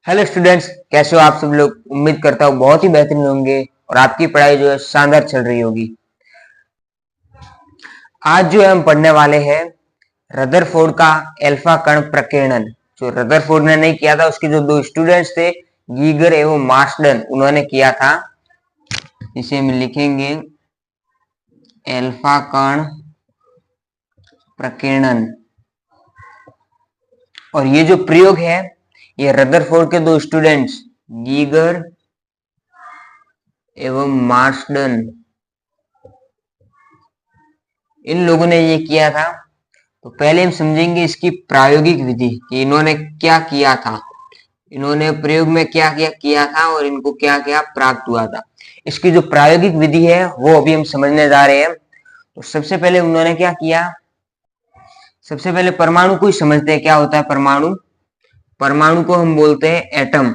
Hello students, कैसे हो आप सब लोग। उम्मीद करता हूँ बहुत ही बेहतरीन होंगे और आपकी पढ़ाई जो है शानदार चल रही होगी। आज जो है हम पढ़ने वाले हैं रदरफोर्ड का अल्फा कण प्रकीर्णन। जो रदरफोर्ड ने नहीं किया था, उसके जो दो स्टूडेंट्स थे गीगर एवं मार्सडन, उन्होंने किया था। इसे हम लिखेंगे अल्फा कण प्रकीर्णन। और ये जो प्रयोग है, ये रदरफोर्ड के दो स्टूडेंट्स गीगर एवं मार्सडन, इन लोगों ने ये किया था। तो पहले हम समझेंगे इसकी प्रायोगिक विधि कि इन्होंने क्या किया था, इन्होंने प्रयोग में क्या क्या किया था और इनको क्या क्या प्राप्त हुआ था। इसकी जो प्रायोगिक विधि है वो अभी हम समझने जा रहे हैं। तो सबसे पहले उन्होंने क्या किया, सबसे पहले परमाणु को ही समझते हैं। क्या होता है परमाणु? परमाणु को हम बोलते हैं एटम,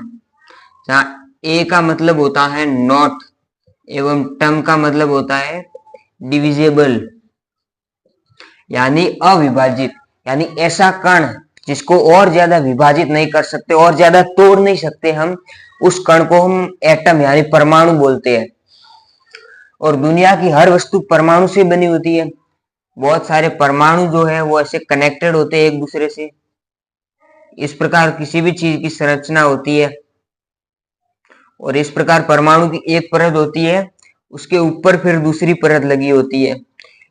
जहां ए का मतलब होता है नॉट एवं टम का मतलब होता है डिविजिबल, यानी अविभाजित। यानी ऐसा कण जिसको और ज्यादा विभाजित नहीं कर सकते, और ज्यादा तोड़ नहीं सकते हम, उस कण को हम एटम यानी परमाणु बोलते हैं। और दुनिया की हर वस्तु परमाणु से बनी होती है। बहुत सारे परमाणु जो है वो ऐसे कनेक्टेड होते हैं एक दूसरे से। इस प्रकार किसी भी चीज की संरचना होती है। और इस प्रकार परमाणु की एक परत होती है, उसके ऊपर फिर दूसरी परत लगी होती है।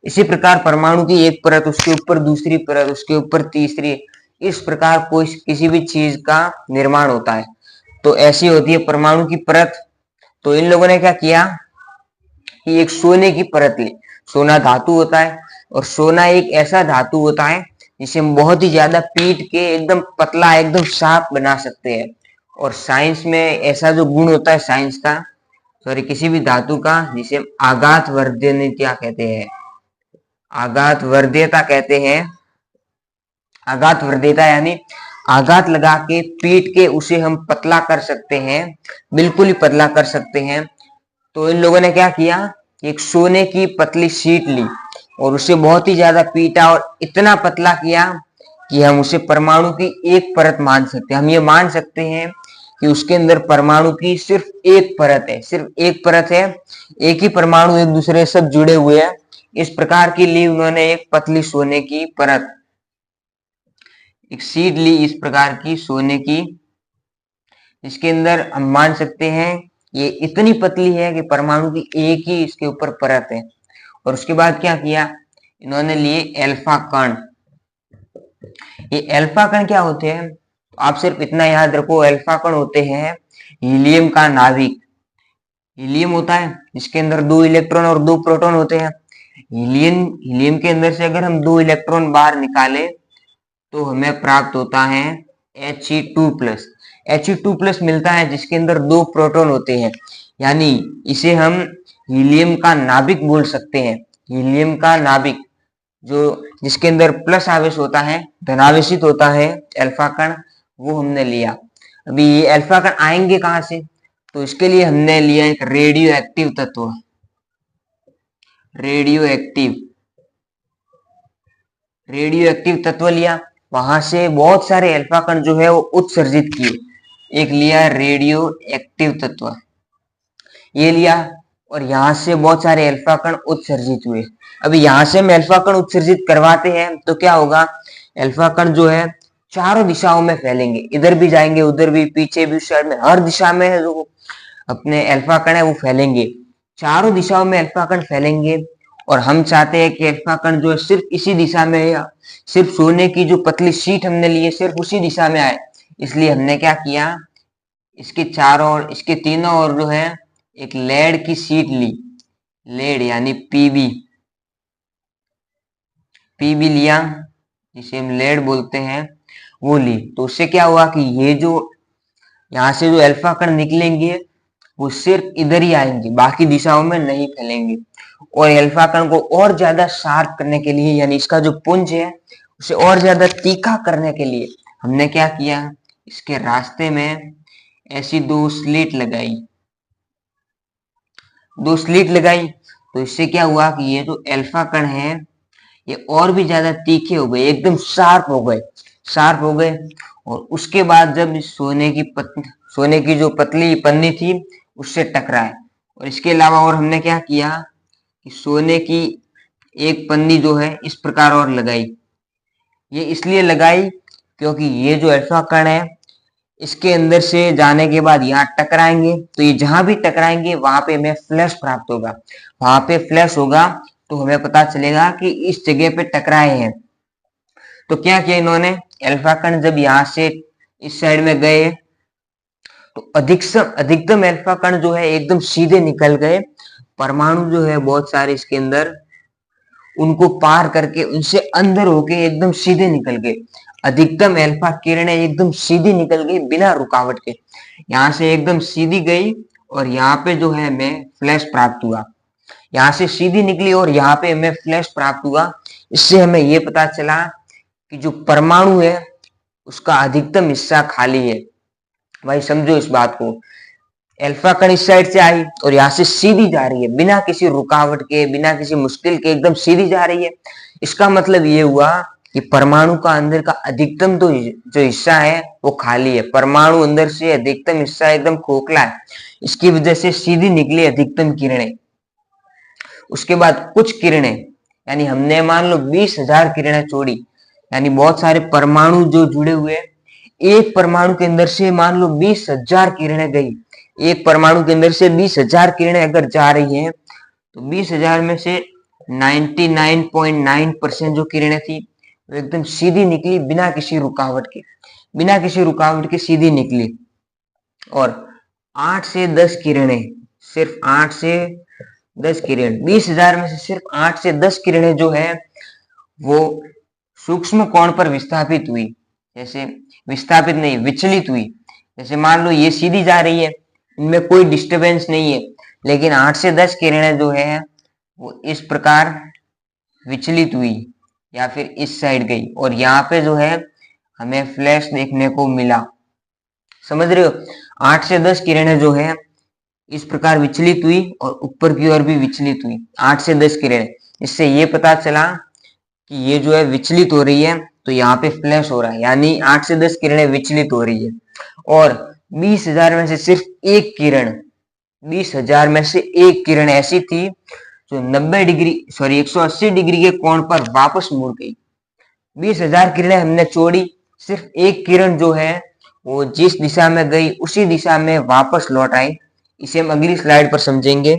इसी प्रकार परमाणु की एक परत, उसके ऊपर दूसरी परत, उसके ऊपर तीसरी, इस प्रकार कोई किसी भी चीज का निर्माण होता है। तो ऐसी होती है परमाणु की परत। तो इन लोगों ने क्या किया कि एक सोने की परत ली। सोना धातु होता है और सोना एक ऐसा धातु होता है जिसे हम बहुत ही ज्यादा पीट के एकदम पतला, एकदम साफ बना सकते हैं। और साइंस में ऐसा जो गुण होता है साइंस का, सॉरी किसी भी धातु का, जिसे हम आघात वर्धनीयता कहते हैं, आघात वर्ध्यता कहते हैं। आघात वर्ध्यता यानी आघात लगा के पीट के उसे हम पतला कर सकते हैं, बिल्कुल ही पतला कर सकते हैं। तो इन लोगों ने क्या किया, एक सोने की पतली शीट ली और उसे बहुत ही ज्यादा पीटा और इतना पतला किया कि हम उसे परमाणु की एक परत मान सकते हैं। हम ये मान सकते हैं कि उसके अंदर परमाणु की सिर्फ एक परत है, सिर्फ एक परत है। एक ही परमाणु एक दूसरे से सब जुड़े हुए हैं। इस प्रकार की ली उन्होंने एक पतली सोने की परत, एक शीट ली इस प्रकार की सोने की, इसके अंदर हम मान सकते हैं ये इतनी पतली है कि परमाणु की एक ही इसके ऊपर परत है। और उसके बाद क्या किया, इन्होंने लिए अल्फा कण। ये अल्फा कण क्या होते हैं, आप सिर्फ इतना याद रखो, अल्फा कण होते हैं हीलियम का नाभिक। हीलियम होता है जिसके अंदर 2 इलेक्ट्रॉन और 2 प्रोटॉन होते हैं। हीलियम के अंदर से अगर हम 2 इलेक्ट्रॉन बाहर निकालें तो हमें प्राप्त होता है He2+। He2+ मिलता है जिसके अंदर 2 प्रोटॉन होते हैं। यानी इसे हम हीलियम का नाभिक बोल सकते हैं। हीलियम का नाभिक जो जिसके अंदर प्लस आवेश होता है, धनावेशित होता है अल्फा कण, वो हमने लिया। अभी ये अल्फा कण आएंगे कहां से, तो इसके लिए हमने लिया एक रेडियो एक्टिव तत्व। रेडियो एक्टिव तत्व लिया, वहां से बहुत सारे अल्फा कण जो है वो उत्सर्जित किए। एक लिया रेडियो एक्टिव तत्व, ये लिया, और यहां से बहुत सारे अल्फा कण उत्सर्जित हुए। अभी यहां से हम अल्फा कण उत्सर्जित करवाते हैं तो क्या होगा, अल्फा कण जो है चारों दिशाओं में फैलेंगे, इधर भी जाएंगे, उधर भी, पीछे भी, साइड में, हर दिशा में जो अपने अल्फा कण है वो फैलेंगे। चारों दिशाओं में अल्फा कण फैलेंगे। और हम चाहते हैं कि अल्फा कण जो है सिर्फ इसी दिशा में, या सिर्फ सोने की जो पतली शीट हमने ली है सिर्फ उसी दिशा में आए। इसलिए हमने क्या किया, इसके चारों और इसके तीनों ओर जो है एक लेड की शीट ली। लेड यानी पीबी लिया, जिसे हम लेड बोलते हैं, वो ली। तो उससे क्या हुआ कि ये जो यहां से जो अल्फा कण निकलेंगे वो सिर्फ इधर ही आएंगे, बाकी दिशाओं में नहीं फैलेंगे। और अल्फा कण को और ज्यादा शार्प करने के लिए, यानी इसका जो पुंज है उसे और ज्यादा तीखा करने के लिए हमने क्या किया, इसके रास्ते में ऐसी 2 स्लिट लगाई। 2 स्लिट लगाई तो इससे क्या हुआ कि ये जो अल्फा कण है ये और भी ज्यादा तीखे हो गए, एकदम शार्प हो गए। और उसके बाद जब सोने की जो पतली पन्नी थी उससे टकराए। और इसके अलावा और हमने क्या किया कि सोने की एक पन्नी जो है इस प्रकार और लगाई। ये इसलिए लगाई क्योंकि ये जो अल्फा कण है इसके अंदर से जाने के बाद यहाँ टकराएंगे, तो ये जहां भी टकराएंगे वहां पे हमें फ्लैश प्राप्त होगा। वहां पे फ्लैश होगा तो हमें पता चलेगा कि इस जगह पे टकराए हैं। तो क्या किया इन्होंने, अल्फा कण जब यहाँ से इस साइड में गए तो अधिकतम अल्फा कण जो है एकदम सीधे निकल गए। परमाणु जो है बहुत सारे इसके अंदर, उनको पार करके उनसे अंदर होके एकदम सीधे निकल गए। अधिकतम अल्फा किरणें एकदम सीधी निकल गई बिना रुकावट के। यहाँ से एकदम सीधी गई और यहाँ पे जो है हमें फ्लैश प्राप्त हुआ। यहाँ से सीधी निकली और यहाँ पे हमें फ्लैश प्राप्त हुआ। इससे हमें ये पता चला कि जो परमाणु है उसका अधिकतम हिस्सा खाली है। भाई समझो इस बात को, अल्फा कण इस साइड से आई और यहाँ से सीधी जा रही है बिना किसी रुकावट के, बिना किसी मुश्किल के एकदम सीधी जा रही है। इसका मतलब ये हुआ कि परमाणु का अंदर का अधिकतम तो जो हिस्सा है वो खाली है। परमाणु अंदर से अधिकतम हिस्सा एकदम खोखला है, इसकी वजह से सीधी निकली अधिकतम किरणें। उसके बाद कुछ किरणें, यानी हमने मान लो 20,000 किरणें छोड़ी, यानी बहुत सारे परमाणु जो जुड़े हुए, एक परमाणु के अंदर से मान लो 20,000 किरणें गई। एक परमाणु के अंदर से 20,000 किरणें अगर जा रही हैं तो 20,000 में से 99.9% जो किरणें थी वो एकदम सीधी निकली बिना किसी रुकावट के सीधी निकली। और 8 से 10 किरणें, सिर्फ 8 से 10 किरण, 20,000 में से सिर्फ 8 से 10 किरणें जो है वो सूक्ष्म कोण पर विस्थापित हुई। जैसे विस्थापित नहीं, विचलित हुई। जैसे मान लो ये सीधी जा रही है, इनमें कोई डिस्टरबेंस नहीं है, लेकिन 8 से 10 किरणें जो है वो इस प्रकार विचलित हुई या फिर इस साइड गई और यहाँ पे जो है हमें फ्लैश देखने को मिला। समझ रहे हो, 8 से 10 किरणें जो है इस प्रकार विचलित हुई और ऊपर की ओर भी विचलित हुई, 8 से 10 किरणें। इससे ये पता चला कि ये जो है विचलित हो रही है तो यहाँ पे फ्लैश हो रहा है, यानी 8 से 10 किरणें विचलित हो रही है। और 20,000 में से सिर्फ एक किरण, 20,000 में से एक किरण ऐसी थी जो 180 डिग्री के कोण पर वापस मुड़ गई। 20,000 किरणें हमने छोड़ी, सिर्फ एक किरण जो है वो जिस दिशा में गई उसी दिशा में वापस लौट आई। इसे हम अगली स्लाइड पर समझेंगे।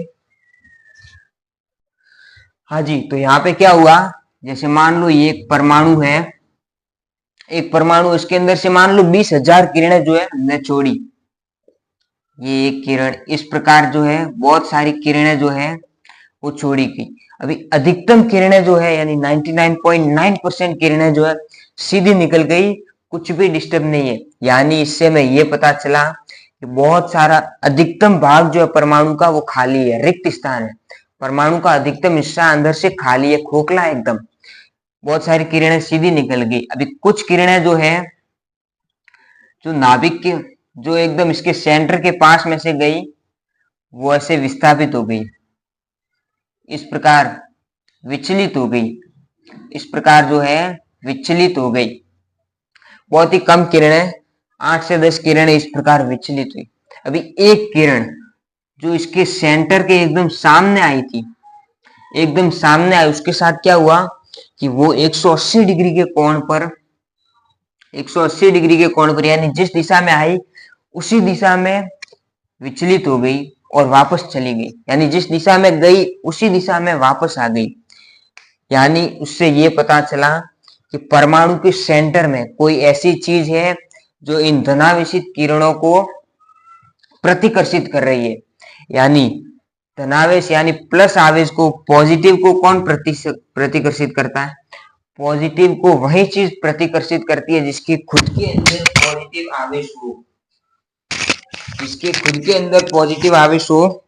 हाँ जी, तो यहाँ पे क्या हुआ, जैसे मान लो ये एक परमाणु है, एक परमाणु, इसके अंदर से मान लो 20,000 किरणें जो है हमने छोड़ी। ये एक किरण इस प्रकार जो है बहुत सारी किरणें जो है वो छोड़ी गई। अभी अधिकतम किरणें जो है यानी 99.9% किरणें जो है सीधी निकल गई, कुछ भी डिस्टर्ब नहीं है। यानी इससे हमें ये पता चला कि बहुत सारा अधिकतम भाग जो है परमाणु का वो खाली है, रिक्त स्थान है। परमाणु का अधिकतम हिस्सा अंदर से खाली है, खोखला है एकदम। बहुत सारी किरणें सीधी निकल गई। अभी कुछ किरणें जो है जो नाभिक के जो एकदम इसके सेंटर के पास में से गई वो ऐसे विस्थापित हो गई, इस प्रकार विचलित हो गई, इस प्रकार जो है विचलित हो गई। बहुत ही कम किरणें, 8 से 10 किरणें इस प्रकार विचलित हुई। अभी एक किरण जो इसके सेंटर के एकदम सामने आई थी, एकदम सामने आई, उसके साथ क्या हुआ कि वो 180 डिग्री के कोण पर, 180 डिग्री के कोण पर यानी जिस दिशा में आई उसी दिशा में विचलित हो गई और वापस चली गई। यानी जिस दिशा में गई उसी दिशा में वापस आ गई। यानी उससे ये पता चला कि परमाणु के सेंटर में कोई ऐसी चीज है जो इन धनावेशित किरणों को प्रतिकर्षित कर रही है। यानी धनावेश यानी प्लस आवेश को, पॉजिटिव को कौन प्रतिकर्षित करता है? पॉजिटिव को वही चीज प्रतिकर्षित करती है जिसकी खुद के अंदर पॉजिटिव आवेश हो, जिसके खुद के अंदर पॉजिटिव आवेश हो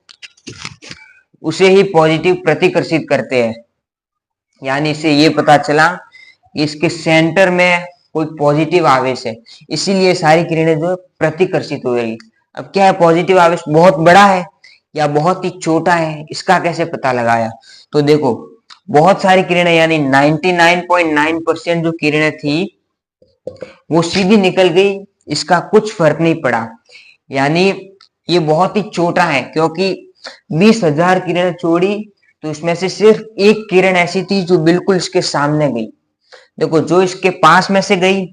उसे ही पॉजिटिव प्रतिकर्षित करते हैं। यानी इससे ये पता चला कि इसके सेंटर में कोई पॉजिटिव आवेश है, इसीलिए सारी किरणें जो प्रतिकर्षित हो रही। अब क्या है, पॉजिटिव आवेश बहुत बड़ा है या बहुत ही छोटा है, इसका कैसे पता लगाया? तो देखो, बहुत सारी किरणें यानी 99.9% जो किरणें थी वो सीधी निकल गई, इसका कुछ फर्क नहीं पड़ा। यानी ये बहुत ही छोटा है, क्योंकि 20,000 किरण छोड़ी तो इसमें से सिर्फ एक किरण ऐसी थी जो बिल्कुल इसके सामने गई। देखो, जो इसके पास में से गई,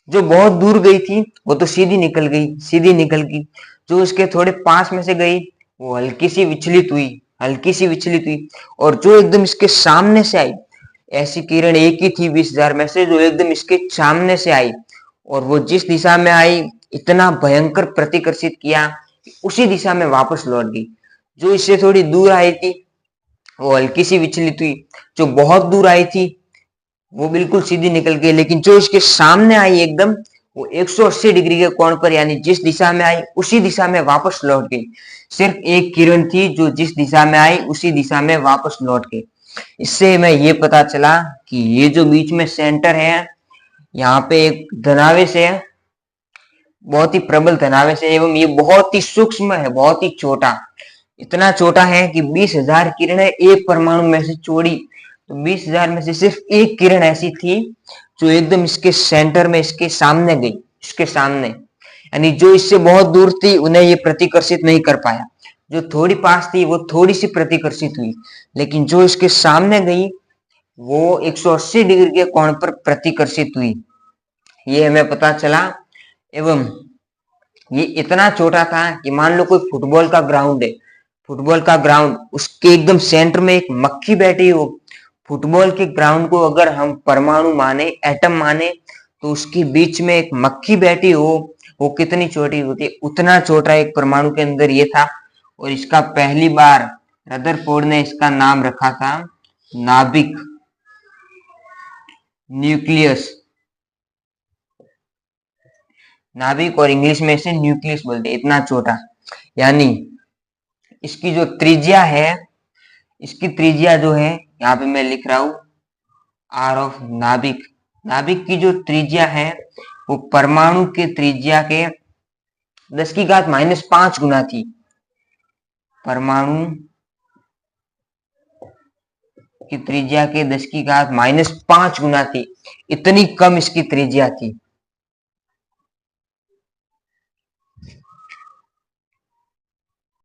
जो बहुत दूर गई थी वो तो सीधी निकल गई, सीधी निकल गई। जो इसके थोड़े पास में से गई वो हल्की सी विचलित हुई, हल्की सी विचलित हुई। और जो एकदम इसके सामने से आई, ऐसी किरण एक ही थी 20,000 में से जो एकदम इसके सामने से आई, और वो जिस दिशा में आई इतना भयंकर प्रतिकर्षित किया, उसी दिशा में वापस लौट गई। जो इससे थोड़ी दूर आई थी वो हल्की सी विचलित हुई, जो बहुत दूर आई थी वो बिल्कुल सीधी निकल गई, लेकिन जो इसके सामने आई एकदम, वो 180 डिग्री के कोण पर, यानी जिस दिशा में आई उसी दिशा में वापस लौट गई। सिर्फ एक किरण थी जो जिस दिशा में आई उसी दिशा में वापस लौट गई। इससे हमें ये पता चला कि ये जो बीच में सेंटर है, यहाँ पे एक धनावेश है, बहुत ही प्रबल धनावेश है, एवं ये बहुत ही सूक्ष्म है, बहुत ही छोटा। इतना छोटा है कि 20,000 किरणें एक परमाणु में से छोड़ी तो 20,000 में से सिर्फ एक किरण ऐसी थी जो एकदम इसके सेंटर में, इसके सामने गई, इसके सामने। यानी जो इससे बहुत दूर थी उन्हें ये प्रतिकर्षित नहीं कर पाया, जो थोड़ी पास थी वो थोड़ी सी प्रतिकर्षित हुई, लेकिन जो इसके सामने गई वो 180 डिग्री के कोण पर प्रतिकर्षित हुई। ये हमें पता चला। एवं ये इतना छोटा था कि मान लो कोई फुटबॉल का ग्राउंड है, फुटबॉल का ग्राउंड, उसके एकदम सेंटर में एक मक्खी बैठी हो। फुटबॉल के ग्राउंड को अगर हम परमाणु माने, एटम माने, तो उसके बीच में एक मक्खी बैठी हो, वो कितनी छोटी होती है, उतना छोटा एक परमाणु के अंदर ये था। और इसका पहली बार रदरफोर्ड ने इसका नाम रखा था नाभिक, न्यूक्लियस, नाभिक, और इंग्लिश में इसे न्यूक्लियस बोलते हैं, इतना छोटा। यानी इसकी जो त्रिज्या है, इसकी त्रिज्या जो है, यहाँ पे मैं लिख रहा हूं आर ऑफ नाभिक, नाभिक की जो त्रिज्या है वो परमाणु के त्रिज्या के 10⁻⁵ गुना थी। परमाणु की त्रिज्या के 10⁻⁵ गुना थी, इतनी कम इसकी त्रिज्या थी।